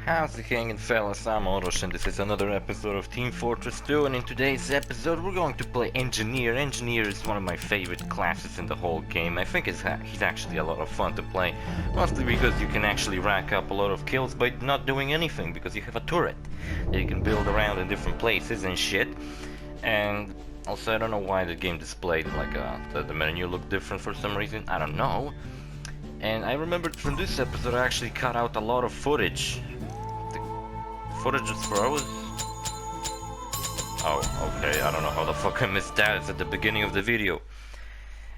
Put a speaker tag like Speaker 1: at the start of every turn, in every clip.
Speaker 1: How's it hanging, fellas? I'm OrosZ and this is another episode of Team Fortress 2, and in today's episode we're going to play Engineer. Engineer is one of my favorite classes in the whole game. I think he's actually a lot of fun to play, mostly because you can actually rack up a lot of kills by not doing anything, because you have a turret that you can build around in different places and shit. And also I don't know why the game displayed like the menu looked different for some reason, I don't know. And I remembered from this episode I actually cut out a lot of footage. Footage is froze? Oh, okay, I don't know how the fuck I missed that. It's at the beginning of the video.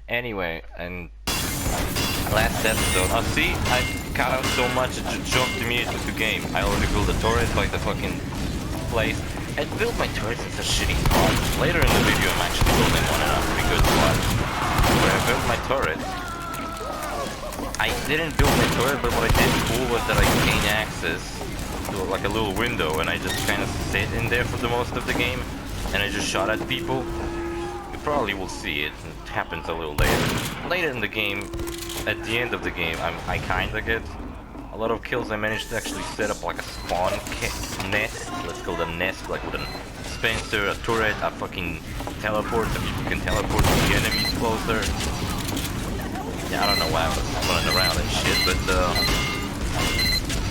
Speaker 1: Anyway, and last episode, see, I cut out so much it just jumped immediately to game. I already built a turret by the fucking place. I built my turrets in such shitty spots. Later in the video I'm actually building one in a pretty good spot. Where I built my turret. I didn't build my turret, but what I did cool was that I gained access like a little window, and I just kind of sit in there for the most of the game, and I just shot at people. You probably will see it. It happens a little later. Later in the game, at the end of the game, I kind of get a lot of kills. I managed to actually set up like a spawn nest. Let's call it a nest, like with a dispenser, a turret, a fucking teleport, so people can teleport to the enemies closer. Yeah, I don't know why I was running around and shit, but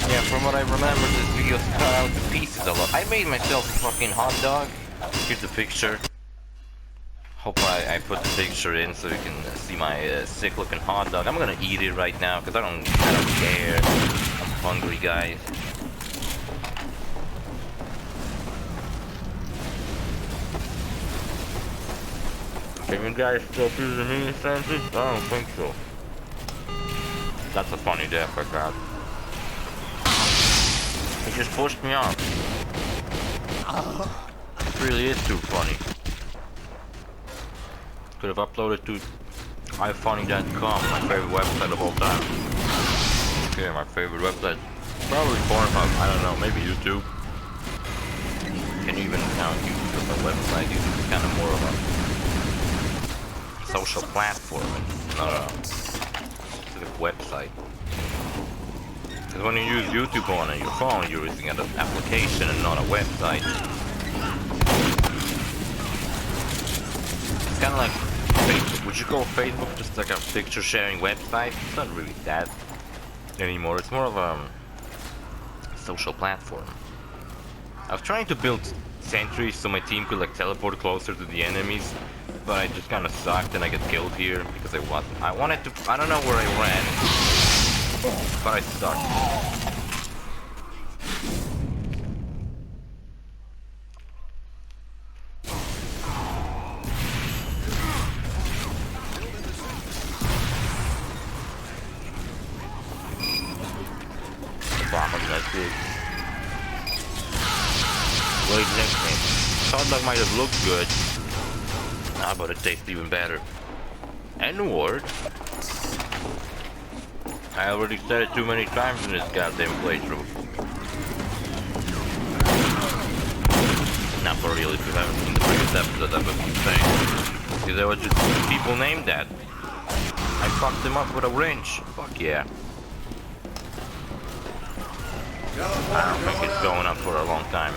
Speaker 1: yeah, from what I remember, this video's cut out to pieces a lot. I made myself a fucking hot dog. Here's the picture. Hope I put the picture in so you can see my sick looking hot dog. I'm gonna eat it right now because I don't care. I'm hungry, guys. Can you guys still do the mini senses? I don't think so. That's a funny death I got. He just pushed me off. It really is too funny. Could have uploaded to ifunny.com, my favorite website of all time. Okay, my favorite website. Probably Pornhub, I don't know, maybe YouTube. Can you even count YouTube as a website? YouTube is kind of more of a social platform, not a specific website. Because when you use YouTube on your phone, you're using an application and not a website. It's kind of like Facebook. Would you call Facebook just like a picture sharing website? It's not really that anymore. It's more of a social platform. I was trying to build sentries so my team could like teleport closer to the enemies, but I just kind of sucked and I got killed here because I wanted to. I don't know where I ran. But I suck. The bomb was that big. Great nickname. Thought that might have looked good. Nah, but it tastes even better. N-word? I already said it too many times in this goddamn playthrough. Not for real, if you haven't seen the previous episode, I was saying. Because there was just people named that. I fucked them up with a wrench. Fuck yeah. I don't think it's going up for a long time.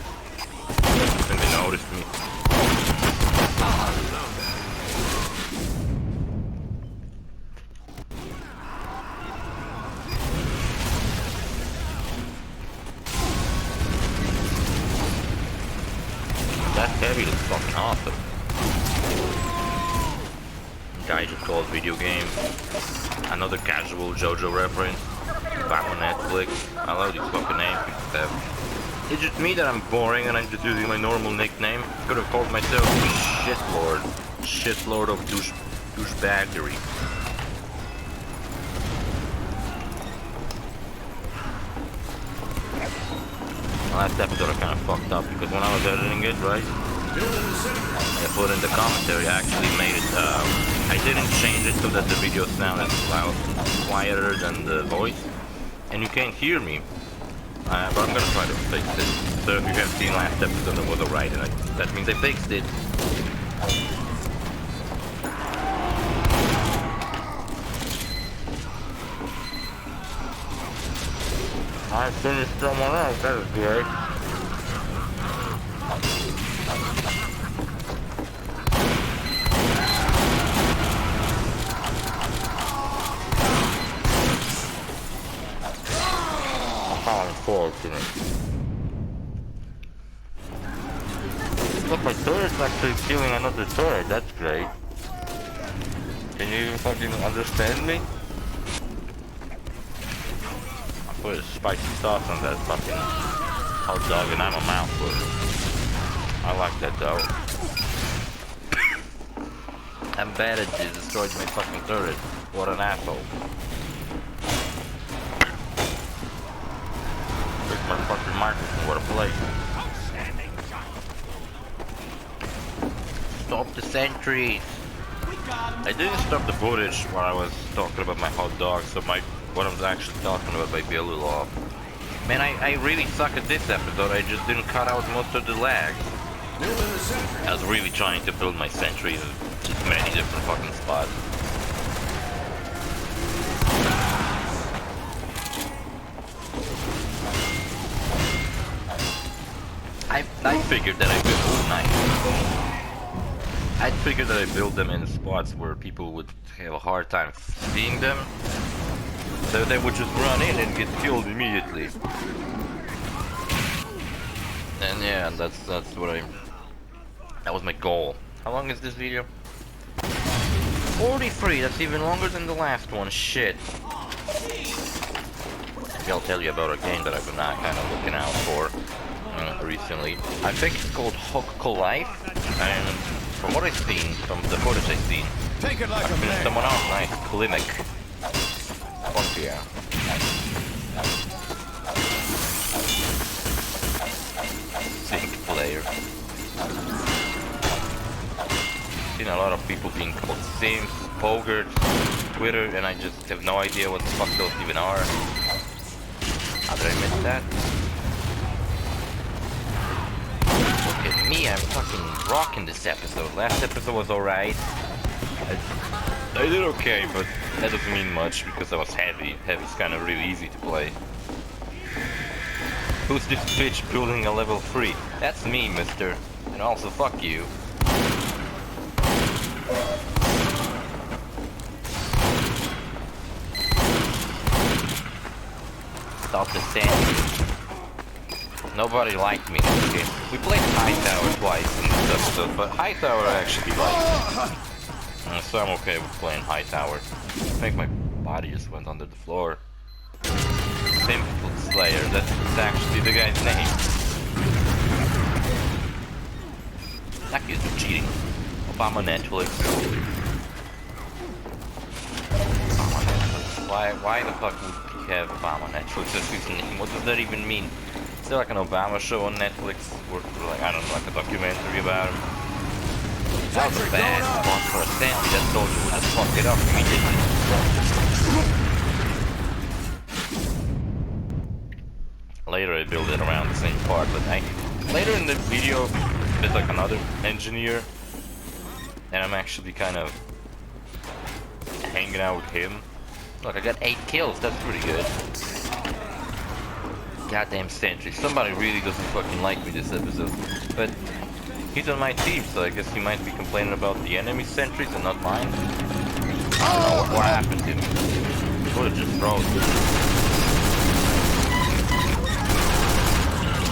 Speaker 1: I think they noticed me. That heavy looks fucking awesome. Guy just called video game. Another casual JoJo reference. Back on Netflix. I love these fucking names people have. It's just me that I'm boring and I'm just using my normal nickname. Could have called myself Shitlord. Shitlord of douchebaggery. Last episode I kind of fucked up because when I was editing it, right, I put in the commentary, I actually made it, I didn't change it so that the video sounded loud, quieter than the voice, and you can't hear me, but I'm gonna try to fix it. So if you have seen last episode, it was alright, and that means I fixed it. I finished someone else, that was great. How unfortunate. Look, my turret's actually killing another turret, that's great. Can you even fucking understand me? I put spicy sauce on that fucking hot dog and I'm a mouthful. I like that though. I'm bad at this, destroyed my fucking turret. What an asshole. Took my fucking microphone, what a play. Stop the sentries! I didn't stop the footage while I was talking about my hot dog, so what I was actually talking about might be a little off. Man, I really suck at this episode, I just didn't cut out most of the lag. I was really trying to build my sentries in many different fucking spots. I figured that I figured that I build them in spots where people would have a hard time seeing them, so they would just run in and get killed immediately. And yeah, that's what that was my goal. How long is this video? 43, that's even longer than the last one, shit. Maybe I'll tell you about a game that I've been kind of looking out for recently. I think it's called Yooka-Laylee, and from what I've seen, from the footage I've seen,
Speaker 2: take it like a man.
Speaker 1: Someone else, nice clinic. Fuck yeah. Sick player. Seen a lot of people being called Sims, Pogert, Twitter, and I just have no idea what the fuck those even are. How did I miss that? Look at me, I'm fucking rocking this episode. Last episode was alright. I did okay, but that doesn't mean much because I was heavy. Heavy's kind of really easy to play. Who's this bitch building a level 3? That's me, mister. And also fuck you. Stop the sand. Nobody liked me in this game. We played High Tower twice in this episode, but High Tower I actually liked. So I'm okay with playing High Tower. I think my body just went under the floor. Simple Slayer, that's actually the guy's name. Accused of cheating. Obama Netflix. Obama Netflix. Why the fuck would he have Obama Netflix as his name? What does that even mean? Is there like an Obama show on Netflix? Or like, I don't know, like a documentary about him? That was a bad spot for a sandwich. That soldier would just fuck it up immediately. Later I build it around the same part, but later in the video there's like another engineer, and I'm actually kind of hanging out with him. Look, I got 8 kills, that's pretty good. Goddamn sentry. Somebody really doesn't fucking like me this episode, but he's on my team, so I guess he might be complaining about the enemy sentries and not mine. I don't know what happened to me. Would have just froze.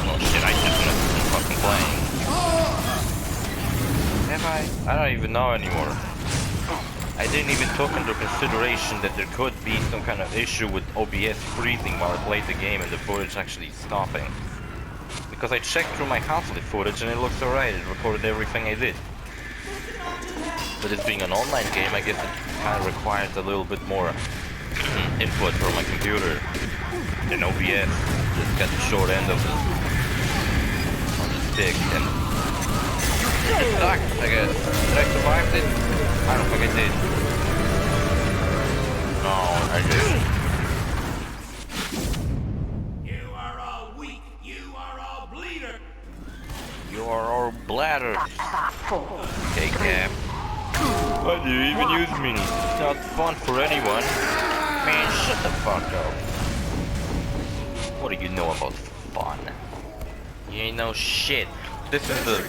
Speaker 1: Oh shit, I just finished fucking playing. Have I? I don't even know anymore. I didn't even take into consideration that there could be some kind of issue with OBS freezing while I played the game and the footage actually stopping. Because I checked through my console footage and it looks alright, it recorded everything I did. But it being an online game, I guess it kind of requires a little bit more input from my computer. And OBS just got the short end of the stick, and it sucked, I guess. Did I survive it? I don't think I did. No, I didn't.
Speaker 2: You are all weak. You are all bleeder.
Speaker 1: You are all bladder. Hey, Cap. Why do you even use me? It's not fun for anyone. Man, shut the fuck up. What do you know about fun? You ain't no shit. This is the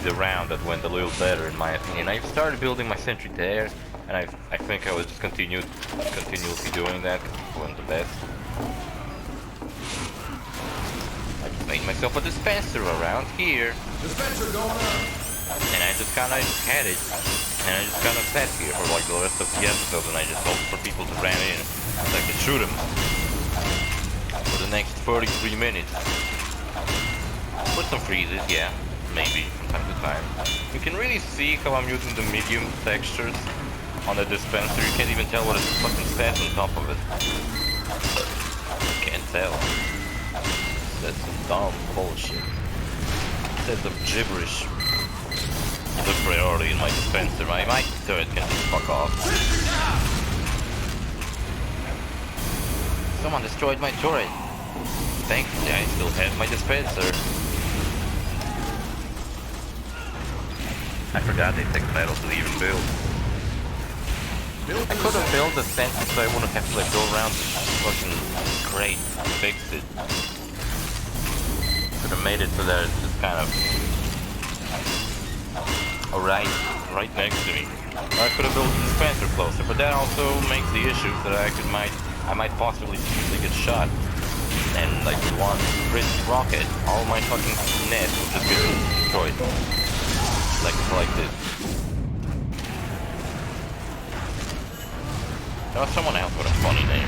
Speaker 1: the round that went a little better in my opinion. I started building my sentry there, and I think I was just continuously doing that because it went the best. I just made myself a dispenser around here.
Speaker 2: Dispenser going up.
Speaker 1: And I just kinda had it. And I just kinda sat here for like the rest of the episode, and I just hoped for people to ran in so I could shoot them for the next 33 minutes. With some freezes, yeah, maybe from time to time. You can really see how I'm using the medium textures on the dispenser. You can't even tell what it fucking says on top of it. Can't tell. That's some dumb bullshit. That's some gibberish. The priority in my dispenser. My turret can just fuck off. Someone destroyed my turret. Thankfully, I still have my dispenser. I forgot they take metal to even build. I could have built a sentry so I wouldn't have to like go around this fucking crate and fix it. Could have made it so that it's just kind of right next to me. Or I could have built the dispenser closer, but that also makes the issue that I might possibly get shot. And like one crit rocket, all my fucking nest will just get destroyed. Like this. There was someone else with a funny name.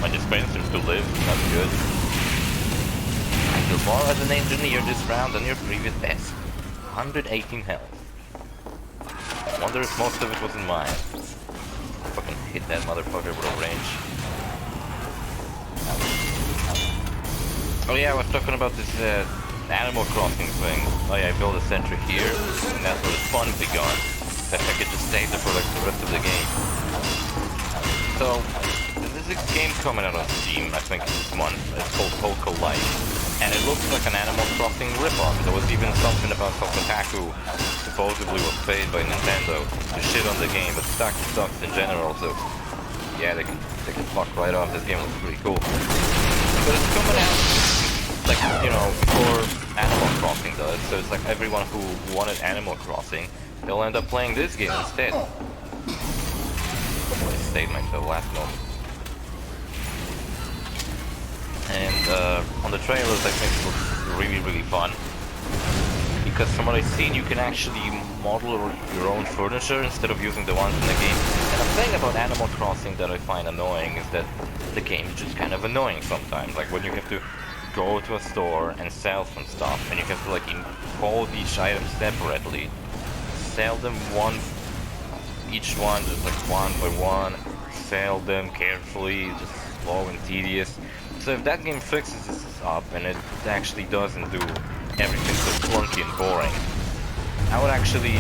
Speaker 1: My dispenser still lives, that's good. I do more as an engineer this round than your previous best. 118 health. Wonder if most of it was in mine. Fucking hit that motherfucker with a range. Oh yeah, I was talking about this Animal Crossing thing. Oh yeah, I built a sentry here, and that's where the fun begun. I could just stay there for like the rest of the game. So, there's this game coming out on Steam, I think this month. It's called Yooka-Laylee. And it looks like an Animal Crossing ripoff. There was even something about how Kotaku supposedly was paid by Nintendo to shit on the game, but sucks in general, so yeah, they can fuck right off. This game looks pretty cool. But it's coming out like, you know, before Animal Crossing does, so it's like everyone who wanted Animal Crossing, they'll end up playing this game instead. I saved myself last moment. And on the trailers I think it looks really fun. Because from what I've seen you can actually model your own furniture instead of using the ones in the game. And the thing about Animal Crossing that I find annoying is that the game is just kind of annoying sometimes. Like when you have to go to a store and sell some stuff, and you have to like impose each item separately, sell them each one just like one by one, sell them carefully, just slow and tedious. So if that game fixes this up and it actually doesn't do everything so clunky and boring, I would actually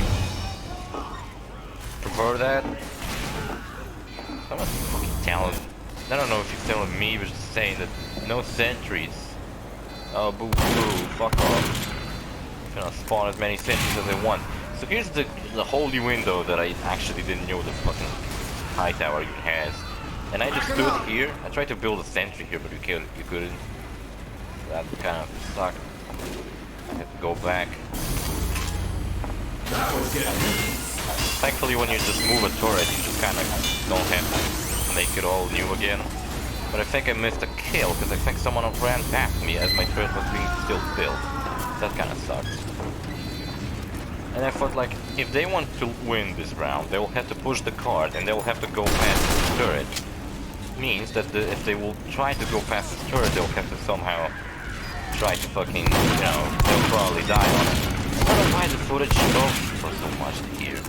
Speaker 1: prefer that. Someone's fucking telling, I don't know if he's telling me, but just saying that no sentries. Oh, boo boo, fuck off. I'm gonna spawn as many sentries as I want. So here's the holy window that I actually didn't know the fucking high tower even has. And I just stood here. I tried to build a sentry here, but you couldn't. That kind of sucked. I had to go back. Thankfully, when you just move a turret, you just kind of don't have to make it all new again. But I think I missed a kill, because I think someone ran past me as my turret was being still built. That kind of sucks. And I thought, like, if they want to win this round, they will have to push the cart, and they will have to go past the turret. Means that if they will try to go past this turret, they'll have to somehow try to fucking, you know, they'll probably die on it. I don't know why the footage goes for so much here.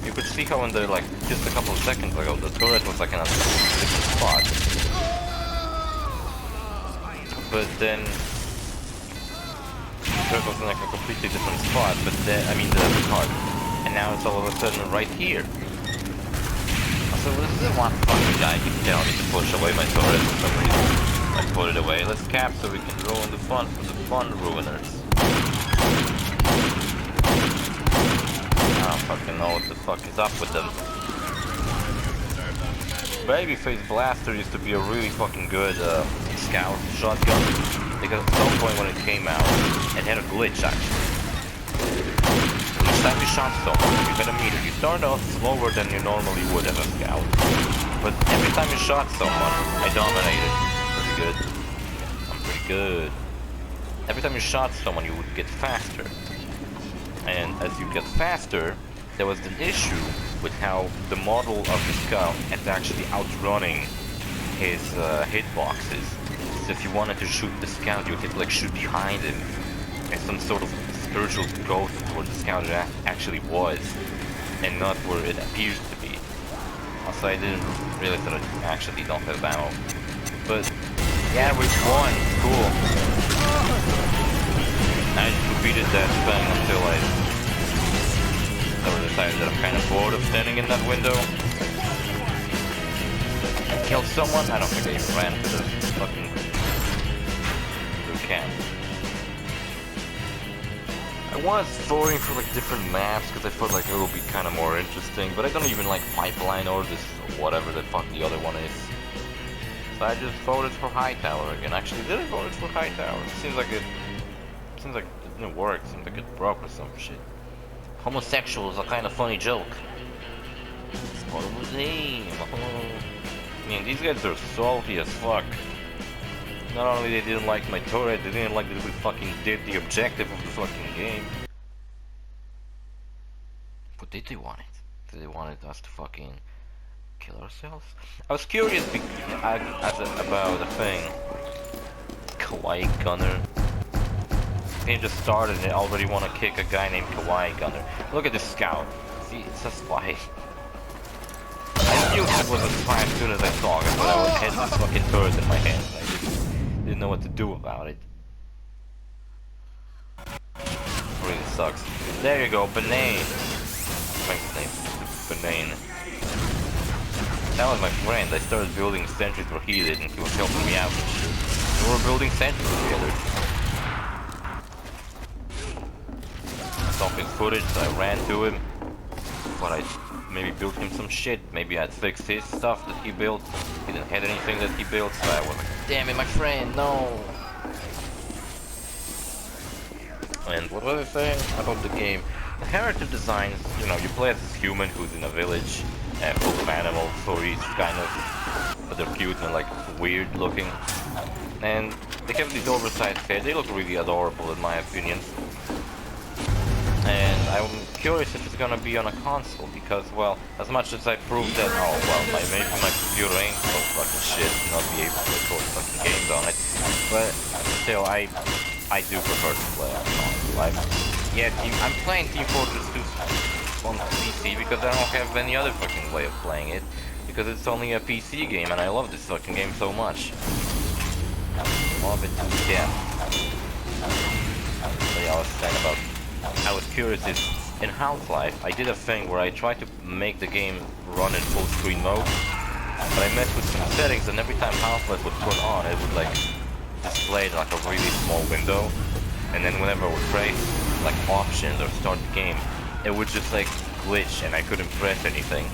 Speaker 1: You could see how in the, like, just a couple of seconds ago, the turret was like in a different spot. But then, the turret was in like a completely different spot, but then, I mean the cart. And now it's all of a sudden right here. So this is one fucking guy keeps telling me to push away my turret for some reason. I put it away. Let's cap so we can ruin the fun for the fun ruiners. I don't fucking know what the fuck is up with them. Babyface Blaster used to be a really fucking good scout shotgun, because at some point when it came out, it had a glitch actually. Each time you shot someone, you got a meter. You start off slower than you normally would as a scout, but every time you shot someone, I dominated. Pretty good. I'm pretty good. Every time you shot someone, you would get faster. And as you get faster, there was an issue with how the model of the scout is actually outrunning his hitboxes. So if you wanted to shoot the scout, you could like shoot behind him as some sort of spiritual ghost where the scout actually was, and not where it appears to be. Also, I didn't realize that I actually don't have ammo. But yeah, we won. Cool. I repeated that thing until I decided that I'm kind of bored of standing in that window. Killed someone? I don't think I even ran to the fucking camp. I was voting for like different maps because I felt like it would be kind of more interesting, but I don't even like Pipeline or this whatever the fuck the other one is. So I just voted for Hightower again. Actually, did I vote for Hightower? Seems like it didn't work. Seems like it broke or some shit. Homosexuals are kind of funny joke. It's part of the game. I mean, these guys are salty as fuck. Not only they didn't like my turret, they didn't like that we fucking did the objective of the fucking game. What did they want it? Did they wanted us to fucking kill ourselves? I was curious about the thing. Kawaii Gunner. They just started and they already want to kick a guy named Kawaii Gunner. Look at this scout. See, it's a spy. I knew it was a spy as soon as I saw it, but I had this fucking turret in my hand. I just didn't know what to do about it. Really sucks. There you go, Banane. I think his name is Banane. That was my friend. I started building sentries where he did and he was helping me out. We were building sentries together. Something footage, so I ran to him. But I maybe built him some shit. Maybe I'd fix his stuff that he built. He didn't have anything that he built, so I was like, damn it, my friend, no! And what was I saying about the game? The character designs, you know, you play as this human who's in a village, full of animals, so he's kind of, but they're cute and like weird looking. And they have these oversized heads, they look really adorable in my opinion. And I'm curious if it's gonna be on a console, because, well, as much as I proved that, oh, well, maybe my computer ain't so fucking shit, not be able to record fucking games on it, but still, I do prefer to play on console. I'm playing Team Fortress 2 on PC because I don't have any other fucking way of playing it, because it's only a PC game, and I love this fucking game so much. Love it to death. So yeah, I was saying about, I was curious if in Half-Life I did a thing where I tried to make the game run in full screen mode, but I messed with some settings, and every time Half-Life would turn on, it would like display like a really small window, and then whenever I would press like options or start the game, it would just like glitch and I couldn't press anything.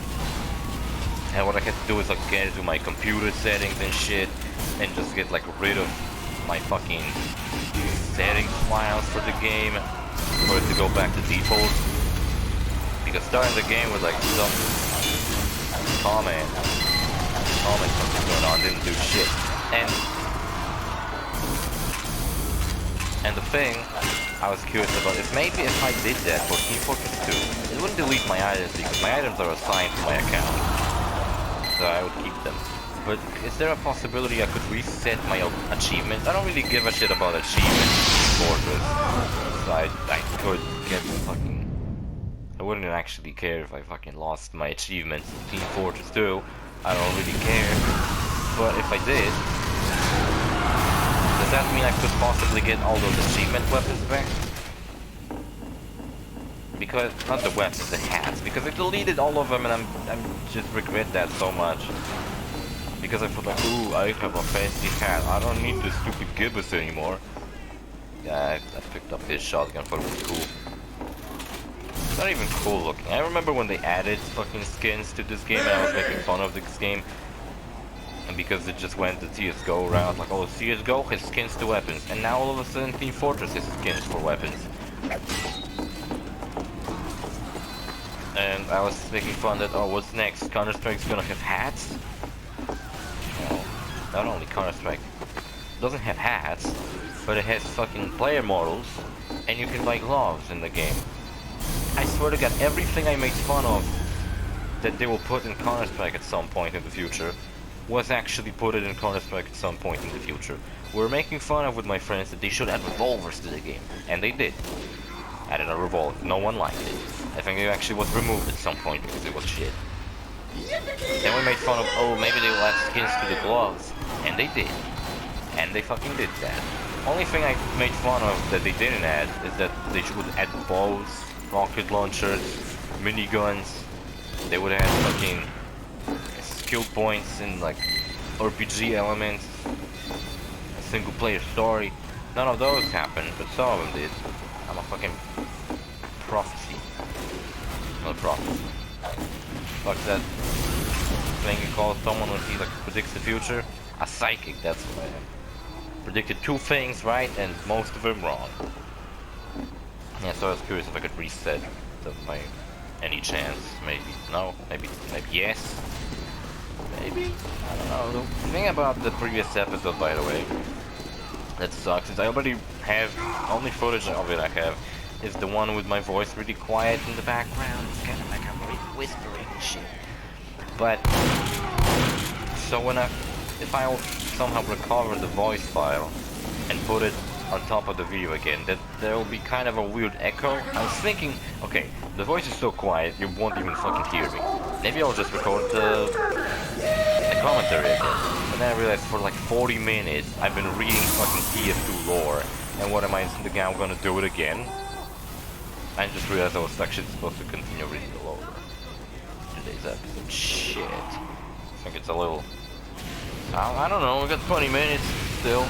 Speaker 1: And what I had to do is like get into my computer settings and shit, and just get like rid of my fucking settings files for the game, for it to go back to default. Because starting the game with like some comment something going on didn't do shit. And the thing I was curious about is maybe if I did that for Team Fortress 2, it wouldn't delete my items because my items are assigned to my account, so I would keep them. But is there a possibility I could reset my achievements? I don't really give a shit about achievements in Fortress, so I could get fucking... I wouldn't actually care if I fucking lost my achievements in Team Fortress 2. I don't really care. But if I did, does that mean I could possibly get all those achievement weapons back? Because, not the weapons, the hats, because I deleted all of them and I'm just regret that so much. Because I thought like, ooh, I have a fancy hat, I don't need this stupid gibbous anymore. Yeah, I picked up his shotgun for it was cool. It's not even cool looking. I remember when they added fucking skins to this game and I was making fun of this game. And because it just went the CSGO route, like, oh, CSGO has skins to weapons, and now all of a sudden Team Fortress has skins for weapons. And I was making fun that, oh, what's next? Counter-Strike's gonna have hats? No, not only Counter-Strike doesn't have hats, but it has fucking player models, and you can buy gloves in the game. I swear to God, everything I made fun of that they will put in Counter-Strike at some point in the future was actually put it in Counter-Strike at some point in the future. We're making fun of with my friends that they should add revolvers to the game, and they did. Added a revolver. No one liked it. I think it actually was removed at some point because it was shit. Then we made fun of, oh, maybe they will add skins to the gloves, and they did. And they fucking did that. Only thing I made fun of that they didn't add is that they should add bows, rocket launchers, miniguns. They would add fucking skill points and like RPG elements, a single player story. None of those happened, but some of them did. I'm a fucking prophecy. Not a prophecy. Fuck that thing you call someone when he like predicts the future. A psychic, that's what I am. Predicted 2 things right and most of them wrong. Yeah, so I was curious if I could reset by any chance. Maybe no, maybe yes. Maybe? I don't know. The thing about the previous episode, by the way, that sucks is I already have, only footage of it I have is the one with my voice really quiet in the background. It's kind of like I'm really whispering and shit. But, so if I'll somehow recover the voice file and put it on top of the video again, that there will be kind of a weird echo. I was thinking, okay, the voice is so quiet you won't even fucking hear me. Maybe I'll just record the commentary again. But then I realized for like 40 minutes I've been reading fucking PS2 lore, and what am I thinking, I'm gonna do it again? I just realized I was actually supposed to continue reading the lore. Today's episode. Shit. I think it's a little... I don't know, we got 20 minutes still.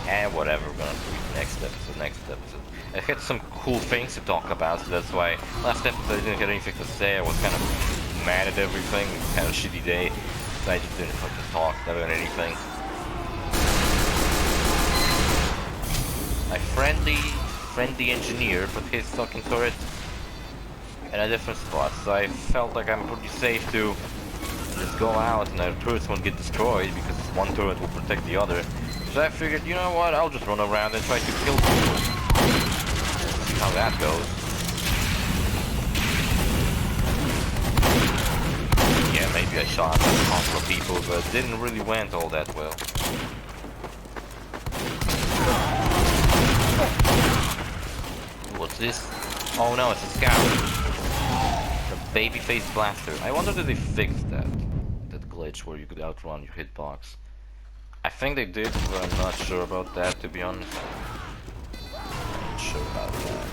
Speaker 1: And whatever, we're gonna do next episode. I had some cool things to talk about, so that's why last episode I didn't get anything to say. I was kind of mad at everything, kind of shitty day, so I just didn't fucking talk about anything. My friendly engineer put his fucking turret in a different spot, so I felt like I'm pretty safe to just go out and the turrets won't get destroyed because one turret will protect the other. So I figured, you know what, I'll just run around and try to kill people. See how that goes. Yeah, maybe I shot a couple of people, but it didn't really went all that well. What's this? Oh no, it's a scout. The babyface blaster. I wonder if they fixed that glitch where you could outrun your hitbox. I think they did, but I'm not sure about that, to be honest. I'm not sure about that.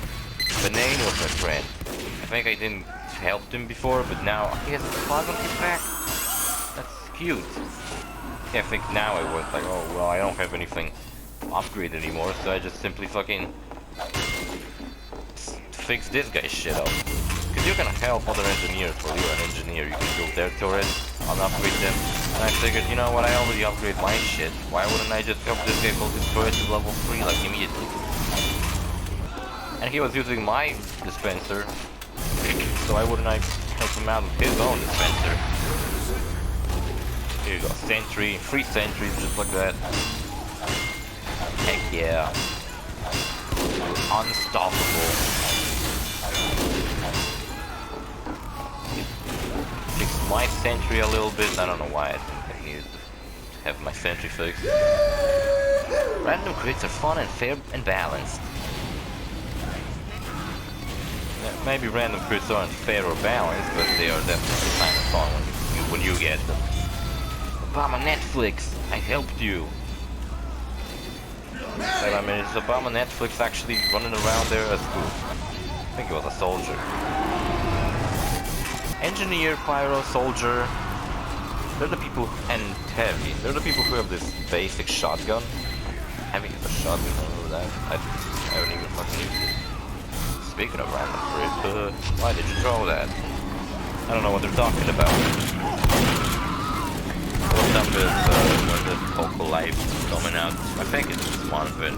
Speaker 1: Banane was my friend. I think I didn't help him before, but now he has a slug on his back. That's cute. Yeah, I think now I was like, oh well, I don't have anything upgraded anymore, so I just simply fucking fix this guy's shit up. Because you can help other engineers while you're an engineer. You can build their turrets, I'll upgrade them. And I figured, you know what, I already upgrade my shit. Why wouldn't I just help this guy build his turret to level 3 like immediately? And he was using my dispenser, so why wouldn't I help him out with his own dispenser? Here you go, sentry, 3 sentries just like that. Heck yeah. Unstoppable. Fix my sentry a little bit. I don't know why I think I needed to have my sentry fixed. Random crits are fun and fair and balanced. Yeah, maybe random crits aren't fair or balanced, but they are definitely kind of fun when you get them. Obama Netflix, I helped you. Wait a minute, is Obama Netflix actually running around there as who? I think he was a soldier. Engineer, pyro, soldier. They're the people, and heavy. They're the people who have this basic shotgun. Heavy has a shotgun, remember that? I don't even fucking use it. Speaking of random crit, why did you throw that? I don't know what they're talking about. Wattam when the Coco Life is coming out. I think it's this month, but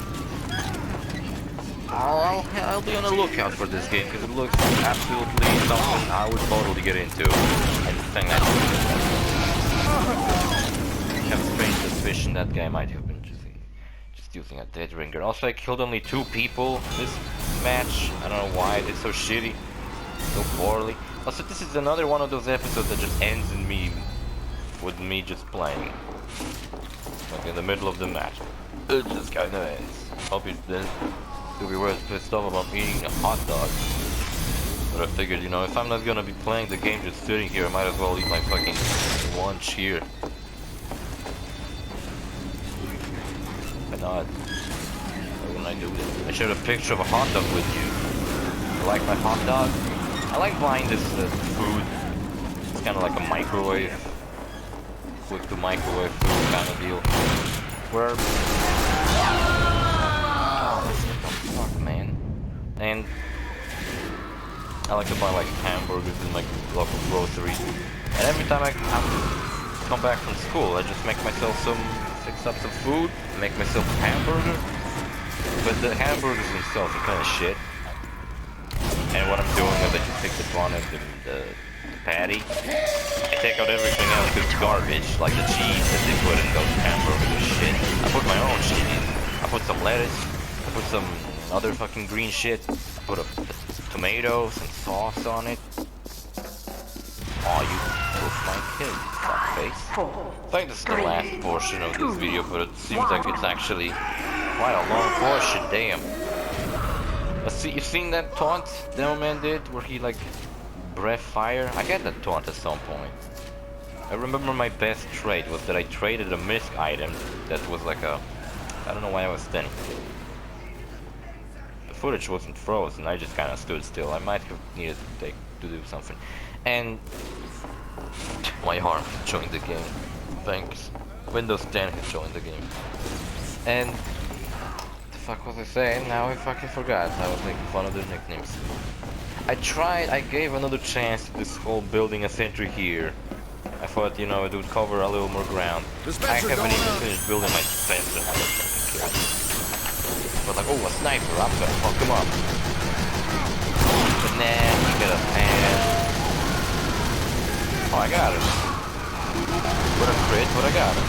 Speaker 1: I'll be on the lookout for this game because it looks absolutely something I would totally get into. I think I have a strange suspicion that guy might have been just using a dead ringer. Also, I killed only 2 people this match. I don't know why it's so shitty, so poorly. Also, this is another one of those episodes that just ends in me with me just playing, like in the middle of the match. It just kind of ends. Hope it then. To be worth pissed off about eating a hot dog. But I figured, you know, if I'm not gonna be playing the game just sitting here, I might as well eat my fucking lunch here. Why not? Why wouldn't I do this? I shared a picture of a hot dog with you. You like my hot dog? I like buying this food. It's kind of like a microwave. Quick to microwave food kind of deal. Where... Fuck, man. And I like to buy like hamburgers in my local grocery. And every time I come back from school, I just make myself fix up some food, make myself a hamburger. But the hamburgers themselves are kind of shit. And what I'm doing is I just take the bun and the patty. I take out everything else that's garbage, like the cheese that they put in those hamburgers and shit. I put my own cheese. I put some lettuce. I put some other fucking green shit. Put a tomato, some sauce on it. Oh, you poof my kid, fuckface. I think this is the last portion of this video, but it seems like it's actually quite a long portion, damn. You've seen that taunt Demo Man did, where he like breath fire? I get that taunt at some point. I remember my best trade was that I traded a misc item that was like a... I don't know why I was standing. The footage wasn't frozen, I just kinda stood still. I might have needed to do something. And... my arm joined the game. Thanks. Windows 10 has joined the game. And... the fuck was I saying? Now I fucking forgot. I was making fun of their nicknames. I gave another chance to this whole building a sentry here. I thought, you know, it would cover a little more ground. I haven't even finished building my dispenser. But like, oh, a sniper, I'm gonna fuck him up. But then you get a pan. Oh, I got it. What a crit, but I got it.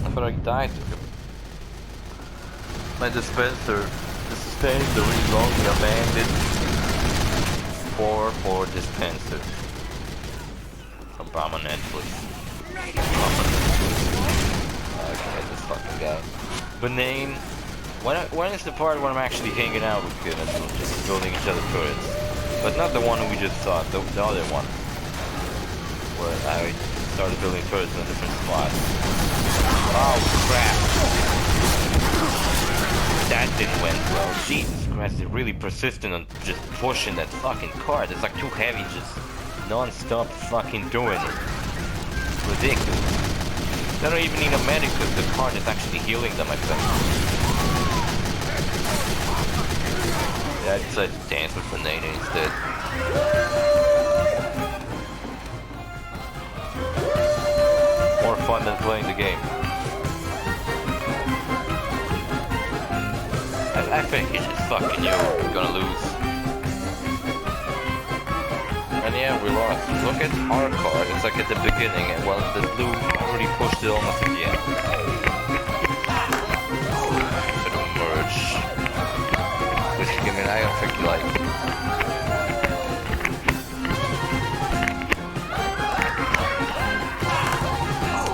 Speaker 1: I thought I died. My dispenser. This is staying the really long abandoned 4 dispenser. Some bomb on Netflix. Okay, this fucking guy. Banane. When is the part when I'm actually hanging out with kids and just building each other turrets? But not the one we just saw, the other one. Where I started building turrets in a different spot. Oh crap. That didn't went well. Jesus Christ, they're really persistent on just pushing that fucking cart. It's like too heavy, just non-stop fucking doing it. Ridiculous. They don't even need a medic because the cart is actually healing them, I think. Yeah, I decided to dance with Banana instead. More fun than playing the game. I think it's just fucking you. You're gonna lose. And yeah, we lost. Look at our card. It's like at the beginning, and well, the blue already pushed it almost at the end. Sort of merge. Which, I mean, I don't think you like.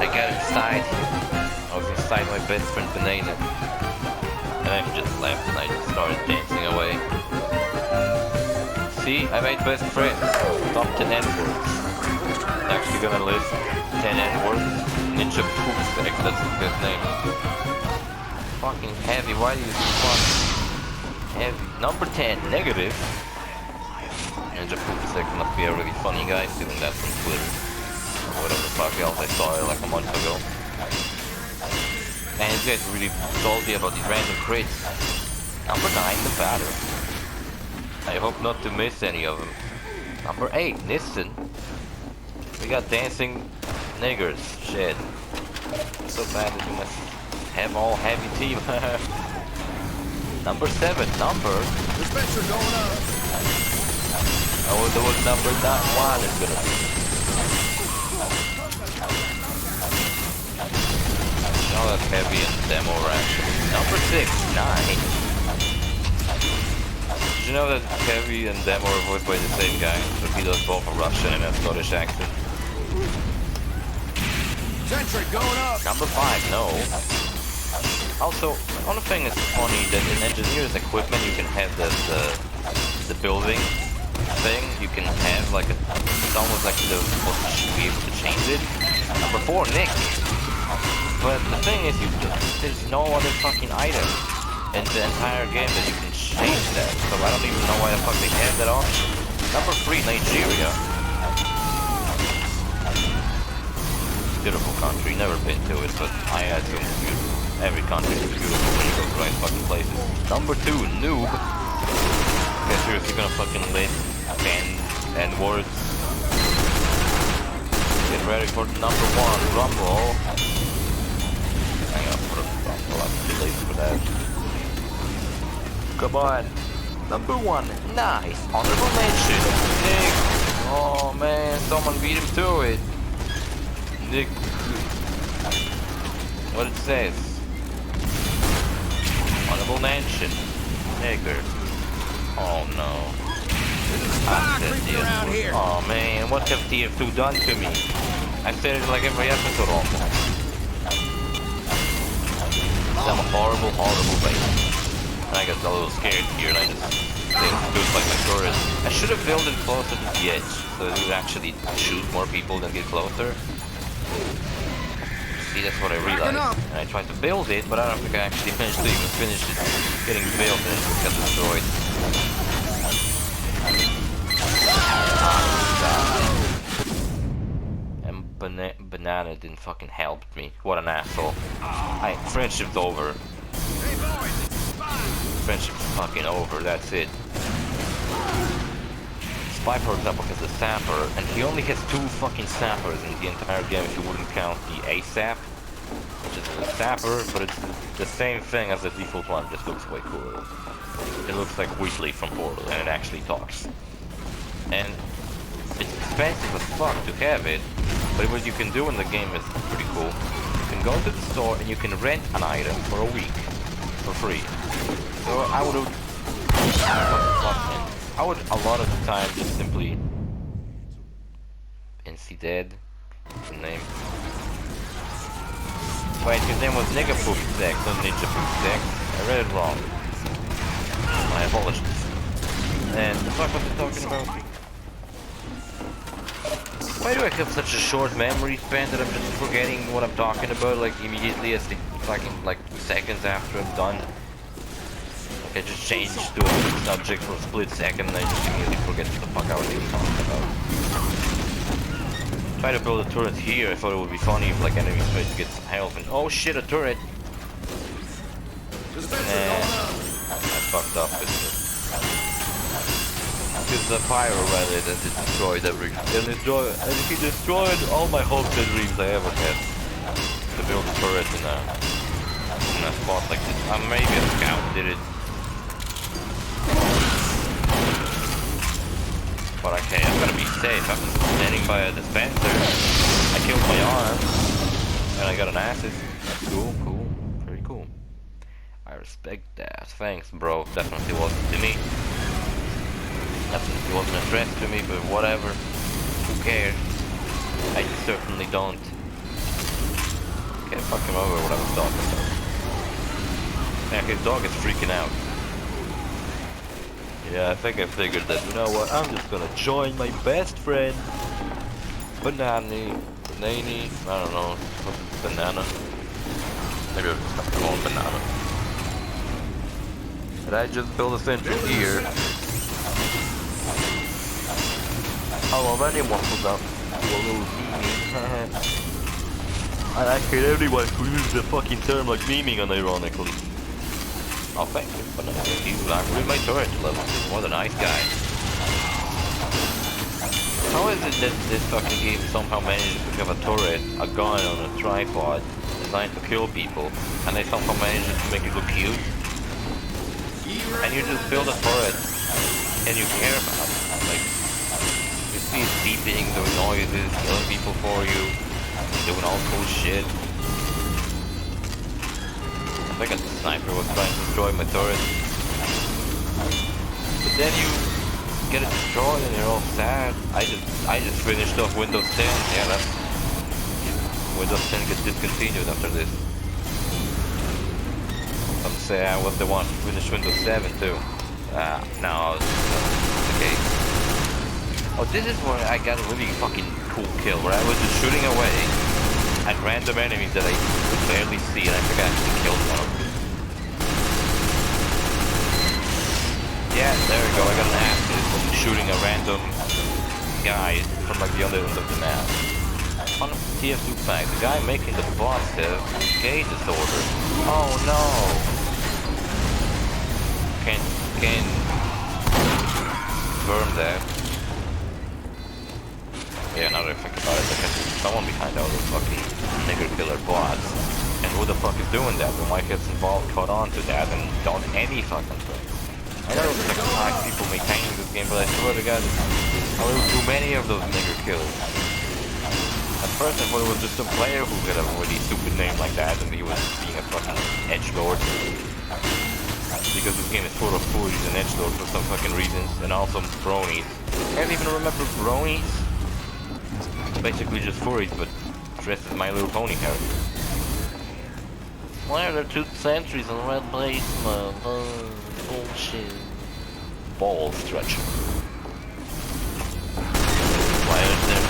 Speaker 1: I got inside. I was inside my best friend Banana. And I just left and I just started dancing away. See, I made best friends. Top 10 N-words. I'm actually gonna list 10 N-words. Ninja Poopsec, that's his name. Fucking heavy, why do you fuck heavy? Number 10, negative. Ninja Poopsec must be a really funny guy stealing that from Twitter. Or whatever the fuck else I saw it like a month ago. And you guys really salty about these random crits. Number 9, the batter. I hope not to miss any of them. Number 8, Nissan. We got dancing Niggers, shit. So bad that you must have all heavy team. Number 7, number.
Speaker 3: Dispenser going up.
Speaker 1: I wonder what number that 1 is gonna be. Oh, that's heavy and demo ration. Number 6, 9. Did you know that heavy and demo are voiced by the same guy? So he does both a Russian and a Scottish accent.
Speaker 3: Sentry going up.
Speaker 1: Number 5, no. Also, one thing is funny that in engineer's equipment you can have the building thing. You can have like it's almost like the supposed to be able to change it. Number 4, Nick. But the thing is, there's no other fucking item in the entire game that you can change that. So I don't even know why the fuck they have that option. Number 3, Nigeria. Beautiful country, never been to it, but I assume it's beautiful. Every country is beautiful when you go to the right fucking places. Number 2, Noob. Guess you're gonna fucking list and words. Get ready for number 1, Rumble. Hang on, put a Rumble up too late for that. Come on. Number 1, nice. Honorable mention. Nick. Oh man, someone beat him to it. Nick. What it says. Honorable mention. Nigger. Oh no.
Speaker 3: Around here.
Speaker 1: Oh man, what have TF2 done to me? I said it like every episode almost. I'm a horrible, horrible racist. And I got a little scared here and I just stood like my tourist. I should have built it closer to the edge so it would actually shoot more people than get closer. See, that's what I realized. And I tried to build it, but I don't think I actually managed to even finish it getting built and it got destroyed. And Banana didn't fucking help me. What an asshole. Friendship's over. Friendship's fucking over, that's it. Spy, for example, has a sapper, and he only has 2 fucking sappers in the entire game if you wouldn't count the ASAP, which is a sapper, but it's the same thing as the default one, just looks way cooler. It looks like Weasley from Portal, and it actually talks. And it's expensive as fuck to have it, but what you can do in the game is pretty cool. You can go to the store and you can rent an item for a week, for free. So I would a lot of the time just simply NC Dead. What's the name? Wait, his name was Nigga Poop Sex, not Ninja Poop Sex. I read it wrong. My apologies. And the fuck was I talking about? Why do I have such a short memory span that I'm just forgetting what I'm talking about like immediately as the fucking like seconds after I'm done? I just changed to a subject for a split second and I just immediately forget what the fuck I was even talking about. Try to build a turret here. I thought it would be funny if like enemies tried to get some health and oh shit, a turret! Nah, I fucked up with it. Because the pyro rather than destroyed everything. And he destroyed all my hopes and dreams I ever had to build a turret in a spot like this. Maybe a scout did it. But okay, I'm gonna be safe. I'm standing by a dispenser. I killed my arm. And I got an assist. That's cool, cool. Pretty cool. I respect that. Thanks, bro. Definitely wasn't to me. Definitely wasn't addressed to me, but whatever. Who cares? I certainly don't. Can't fuck him over what I was talking about. Yeah, his dog is freaking out. Yeah, I think I figured that, you know what, I'm just gonna join my best friend. Banani. Banani. I don't know. Banana. Maybe I'll just have to call him Banana. And I just built a sentry here. Oh, well, anyone put up a little memeing. I like it, everyone who uses the fucking term like memeing unironically. Oh, thank you, but he's not really my turret level. He's more the nice guy. How is it that this fucking game somehow managed to have a turret, a gun on a tripod, designed to kill people, and they somehow managed to make it look cute? And you just build a turret, and you care about it. Like, you see it beeping, doing noises, killing people for you, doing all cool shit. I think a sniper was trying to destroy my turret. But then you get it destroyed and you're all sad. I just finished off Windows 10. Yeah, that's Windows 10 gets discontinued after this. Some say I was the one who finished Windows 7 too. No, that's the case. Oh, this is where I got a really fucking cool kill, where I was just shooting away at random enemies that I could barely see, and I think I actually killed one of them. Yeah, there we go, I got an assist from shooting a random guy from like the other end of the map. Fun TF2 fact, the guy making the boss has gay disorder. Oh no! Can confirm that. Yeah, now that I think about it, there's someone behind all those fucking nigger killer bots. And who the fuck is doing that? We might get involved, caught on to that, and done any fucking thing. I know it's like 5 people maintaining this game, but I swear to God, there were too many of those nigger killers. At first I thought it was just a player who had a really stupid name like that, and he was being a fucking edgelord. Because this game is full of fools and edgelords for some fucking reasons, and also bronies. I can't even remember bronies. Basically just furries, but dressed as My Little Pony characters. Why are there 2 sentries on red basement? Bullshit. Ball stretcher. Why is there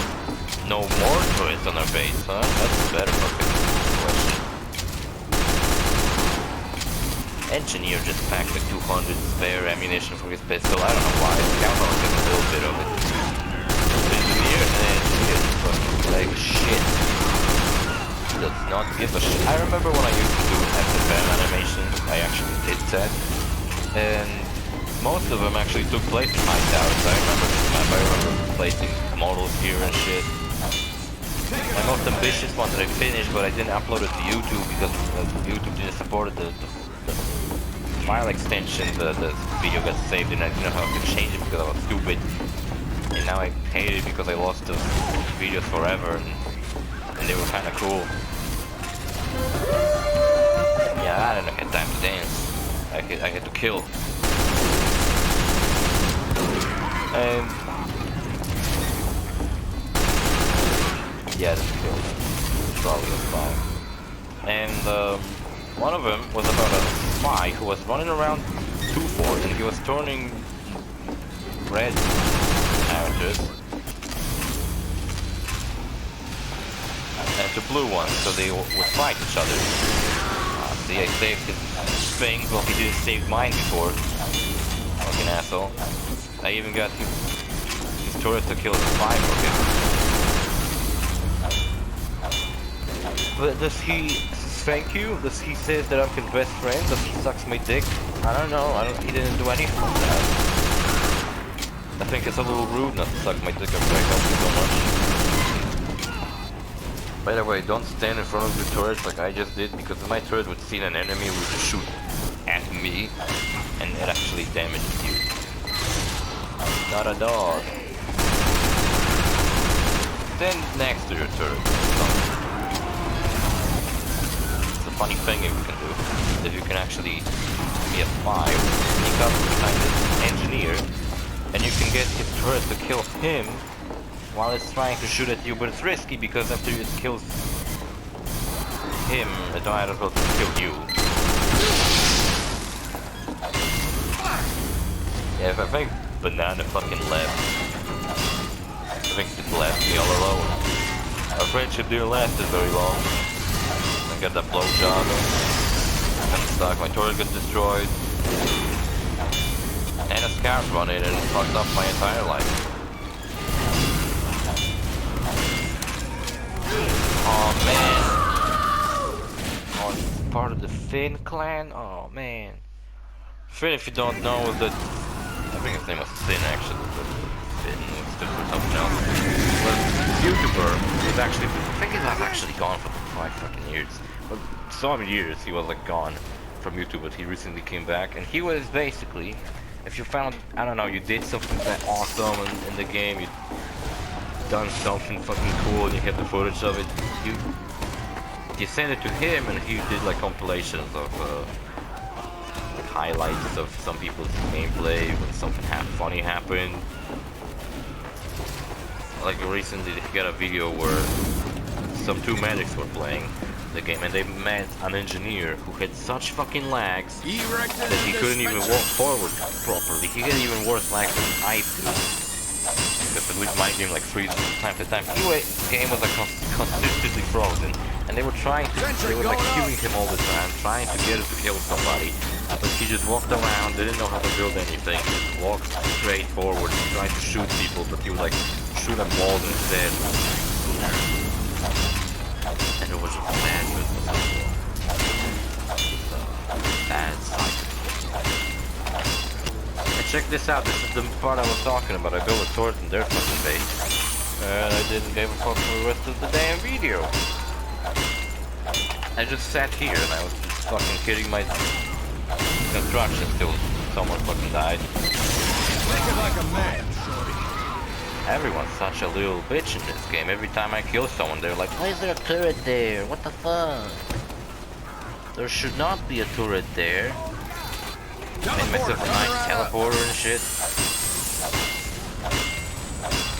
Speaker 1: no more toys on our base, huh? That's a better fucking question. Engineer just packed like 200 spare ammunition for his pistol. I don't know why. Count on a little bit of it. Engineer just fucking like shit. He does not give a shit. I remember when I used to do SFM animation, I actually did that. And most of them actually took place in my house. I remember this map. I remember placing models here and shit. My most ambitious one that I finished, but I didn't upload it to YouTube because YouTube didn't support the file extension. The video got saved and I didn't know how to change it because I was stupid. And now I hate it because I lost the videos forever, and they were kind of cool. Yeah, I didn't have time to dance. I had to kill. And yeah, that's kill. Probably a spy. And one of them was about a spy who was running around 2-4 and he was turning red characters and to blue ones, so they would fight each other. See, I saved his thing, well he didn't save mine before. Fucking asshole. I even got his turret to kill the spy for him. But does he thank you? Does he say that I'm his best friend? Does he sucks my dick? I don't know, he didn't do anything like that. I think it's a little rude not to suck my dick after I helped you so much. By the way, don't stand in front of the turrets like I just did, because if my turret would see an enemy, would just shoot at me, and it actually damages you. Not a dog. Stand next to your turret. It's a funny thing you can do. If you can actually be a spy, sneak up behind this engineer, and you can get his turret to kill him while it's trying to shoot at you, but it's risky because after it kills him, it might as well kill you. Yeah, if I think Banana fucking left. I think it left me all alone. Our friendship didn't last very long. I got that blowjob. I got stuck, my turret got destroyed. And a scout run in and fucked up my entire life. Oh man. Oh, it's part of the Finn clan? Oh man. Finn, if you don't know, is that I think his name was Finn actually. bit and stood for something else. Was a YouTuber who's actually, I think he was actually gone for 5 fucking years. But some years he was like gone from YouTube, but he recently came back, and he was basically, if you found, I don't know, you did something that awesome in the game, you done something fucking cool, and you have the footage of it, you send it to him, and he did like compilations of like highlights of some people's gameplay when something funny happened. Like recently, he got a video where some 2 medics were playing the game, and they met an engineer who had such fucking lags that he couldn't even walk forward properly. He had even worse lags than I do, because it would mind him like freeze time to time. Anyway, the game was like consistently frozen, and they were like queuing him all the time, trying to get him to kill somebody, but he just walked around, didn't know how to build anything, just walked straight forward, trying to shoot people, but he would like shoot at walls instead. And it was just bad business. Bad cycle. And check this out, this is the part I was talking about. I built a turret in their fucking base, and I didn't give a fuck for the rest of the damn video. I just sat here and I was just fucking kidding my construction till someone fucking died.
Speaker 3: Make it like a man, shorty.
Speaker 1: Everyone's such a little bitch in this game. Every time I kill someone, they're like, why is there a turret there? What the fuck? There should not be a turret there. Made myself a nice teleporter and shit.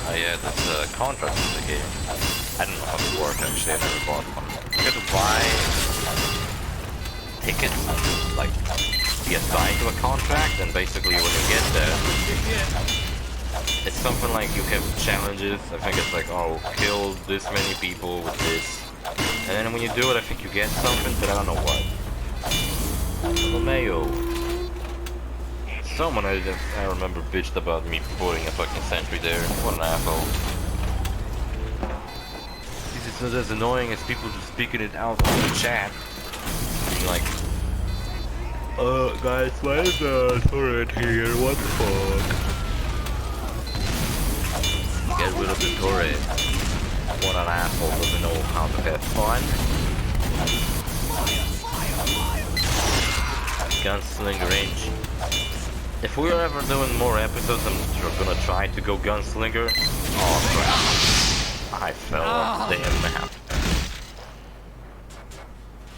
Speaker 1: Oh yeah, there's contracts in the game. I don't know how they work actually, I never bought one. You have to buy tickets, like be assigned to a contract, and basically when you get there, it's something like you have challenges. I think it's like, oh, kill this many people with this. And then when you do it, I think you get something, but I don't know what. LeMayo. Someone I remember bitched about me putting a fucking sentry there. What an asshole. It's not as annoying as people just speaking it out in the chat. Like, guys, why is the turret here? What the fuck? Get rid of the turret. What an asshole, doesn't know how to have fun. Gunslinger range. If we're ever doing more episodes, I'm gonna try to go gunslinger. Oh crap. I fell off the damn map.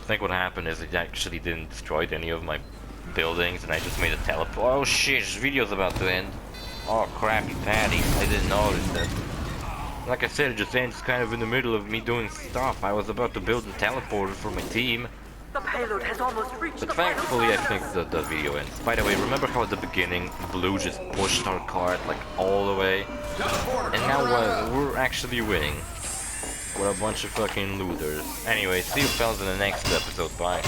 Speaker 1: I think what happened is it actually didn't destroy any of my buildings, and I just made a teleport. Oh shit, this video's about to end. Oh crappy patty, I didn't notice that. Like I said, it just ends kind of in the middle of me doing stuff. I was about to build a teleporter for my team.
Speaker 4: The payload has almost reached
Speaker 1: But
Speaker 4: the
Speaker 1: thankfully I think that the video ends. By the way, remember how at the beginning Blue just pushed our cart like all the way? And now we're actually winning. We're a bunch of fucking looters. Anyway, see you fellas in the next episode, bye.